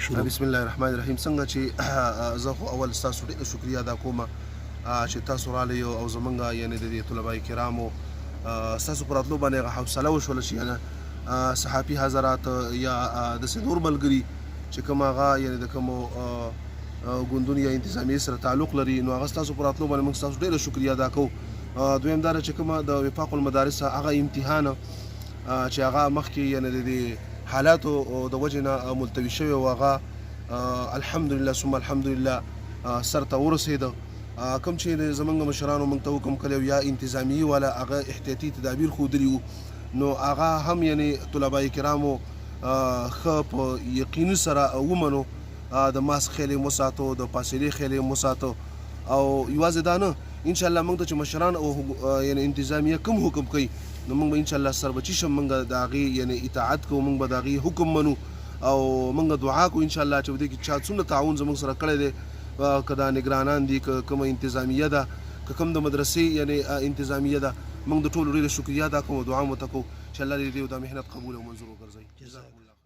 شروع بسم الله الرحمن الرحیم. څنګه چې زه خو اول ستاسو ډېره شکریا ادا کوم چې تاسو راغلئ او زمونږ یعنې د دې طلبای کرامو ستاسو په راتلو باندې هغه حوصله وشوله چې یعنې صحافي حضرات یا داسې نور ملګري چې کوم هغه یعنې د کومو ګوندونو یا انتظامیې سره تعلق لري نو هغه ستاسو په راتلو باندې موږ ستاسو ډېره شکریا ادا کوو. دویم دا ده چې کومه د وفاق المدارس هغه امتحان چې هغه مخکې یعنې د دې حالاتو د وجې نه ملتوي شوی و هغه الحمدلله ثم الحمدلله سر ته ورسېده. کوم چې زمونږ مشرانو موږ ته حکم کړی یا انتظامیي والا هغه احتیاطي تدابیر ښودلي وو نو هغه هم یعنې طلبای کرامو ښه په یقیني سره ومنو د ماسک خیل یې وساتو د فاصلې خیل یې وساتو او یوازې دا نه انشاءالله موږ ته چې مشران او یعنې انتظامیه کوم حکم کوي نو موږ به انشاءالله سربچي شم موږ د هغې یعنې اطاعت کوو موږ به د هغې حکم منو او موږ دعا کوو انشاءالله چې په دې کې چا څومره تعاون زموږ سره کړی دی که دا نګرانان دي که کومه انتظامیه ده که کوم د مدرسې یعنې انتظامیه ده موږ د ټولو ډېره شکریا ادا کوو او دعا مو ته کوو چې الله دې د محنت قبول او منظور وګرځوي. جزاکم الله.